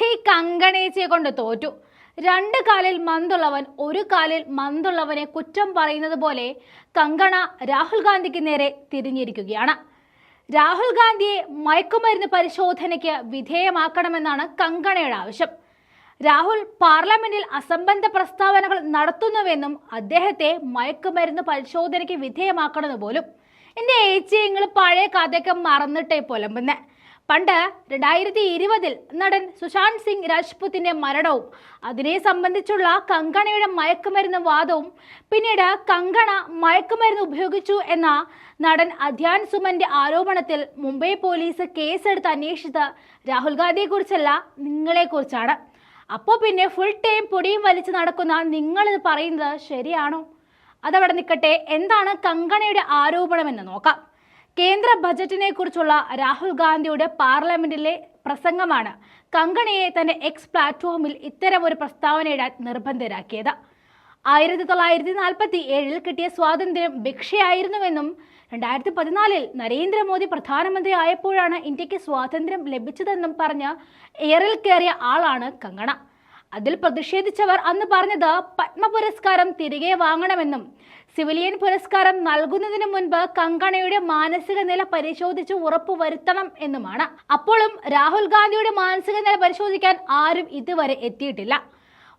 ഈ കങ്കണേച്ചിയെ കൊണ്ട് തോറ്റു. രണ്ട് കാലിൽ മന്തുള്ളവൻ ഒരു കാലിൽ മന്തുള്ളവനെ കുറ്റം പറയുന്നത് പോലെ കങ്കണ രാഹുൽ ഗാന്ധിക്ക് നേരെ തിരിഞ്ഞിരിക്കുകയാണ്. രാഹുൽ ഗാന്ധിയെ മയക്കുമരുന്ന് പരിശോധനയ്ക്ക് വിധേയമാക്കണമെന്നാണ് കങ്കണയുടെ ആവശ്യം. രാഹുൽ പാർലമെന്റിൽ അസംബന്ധ പ്രസ്താവനകൾ നടത്തുന്നുവെന്നും അദ്ദേഹത്തെ മയക്കുമരുന്ന് പരിശോധനയ്ക്ക് വിധേയമാക്കണമെന്ന് പോലും. എന്റെ ഏച്ചി നിങ്ങൾ പഴയ കഥയൊക്കെ മറന്നിട്ടേ പുലമ്പുന്നേ. പണ്ട് 2020 നടൻ സുശാന്ത് സിംഗ് രാജ്പുത്തിന്റെ മരണവും അതിനെ സംബന്ധിച്ചുള്ള കങ്കണയുടെ മയക്കുമരുന്ന് വാദവും പിന്നീട് കങ്കണ മയക്കുമരുന്ന് ഉപയോഗിച്ചു എന്ന നടൻ അധ്യാൻ സുമന്റെ ആരോപണത്തിൽ മുംബൈ പോലീസ് കേസെടുത്ത് അന്വേഷിച്ചത് രാഹുൽ ഗാന്ധിയെ കുറിച്ചല്ല, നിങ്ങളെ കുറിച്ചാണ്. അപ്പോൾ പിന്നെ ഫുൾ ടൈം പൊടിയും വലിച്ചു നടക്കുന്ന നിങ്ങളിത് പറയുന്നത് ശരിയാണോ? അതവിടെ നിൽക്കട്ടെ, എന്താണ് കങ്കണയുടെ ആരോപണമെന്ന് നോക്കാം. കേന്ദ്ര ബജറ്റിനെ കുറിച്ചുള്ള രാഹുൽ ഗാന്ധിയുടെ പാർലമെന്റിലെ പ്രസംഗമാണ് കങ്കണയെ തന്റെ എക്സ് പ്ലാറ്റ്ഫോമിൽ ഇത്തരം ഒരു പ്രസ്താവന ഇടാൻ നിർബന്ധരാക്കിയത്. 1947 കിട്ടിയ സ്വാതന്ത്ര്യം ഭിക്ഷയായിരുന്നുവെന്നും 2014 നരേന്ദ്രമോദി പ്രധാനമന്ത്രി ആയപ്പോഴാണ് ഇന്ത്യക്ക് സ്വാതന്ത്ര്യം ലഭിച്ചതെന്നും പറഞ്ഞ് എയറിൽ കയറിയ ആളാണ് കങ്കണ. അതിൽ പ്രതിഷേധിച്ചവർ അന്ന് പറഞ്ഞത് പത്മ പുരസ്കാരം തിരികെ വാങ്ങണമെന്നും സിവിലിയൻ പുരസ്കാരം നൽകുന്നതിന് മുൻപ് കങ്കണയുടെ മാനസിക നില പരിശോധിച്ച് ഉറപ്പുവരുത്തണം എന്നുമാണ്. അപ്പോഴും രാഹുൽ ഗാന്ധിയുടെ മാനസിക നില പരിശോധിക്കാൻ ആരും ഇതുവരെ എത്തിയിട്ടില്ല.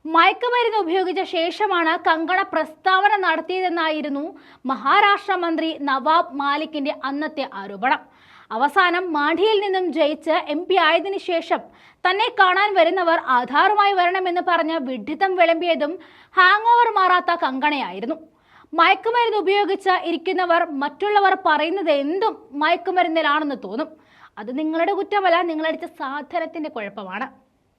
മയക്കുമരുന്ന് ഉപയോഗിച്ച ശേഷമാണ് കങ്കണ പ്രസ്താവന നടത്തിയതെന്നായിരുന്നു മഹാരാഷ്ട്ര മന്ത്രി നവാബ് മാലിക്കിന്റെ അന്നത്തെ ആരോപണം. അവസാനം മാണ്ഡിയിൽ നിന്നും ജയിച്ച് MP ആയതിനു ശേഷം തന്നെ കാണാൻ വരുന്നവർ ആധാറുമായി വരണമെന്ന് പറഞ്ഞ് വിഡ്ഢിത്തം വിളമ്പിയതും ഹാങ് ഓവർ മാറാത്ത കങ്കണയായിരുന്നു. മയക്കുമരുന്ന് ഉപയോഗിച്ച് ഇരിക്കുന്നവർ മറ്റുള്ളവർ പറയുന്നത് എന്തും മയക്കുമരുന്നിലാണെന്ന് തോന്നും. അത് നിങ്ങളുടെ കുറ്റമല്ല, നിങ്ങളടിച്ച സാധനത്തിന്റെ കുഴപ്പമാണ്.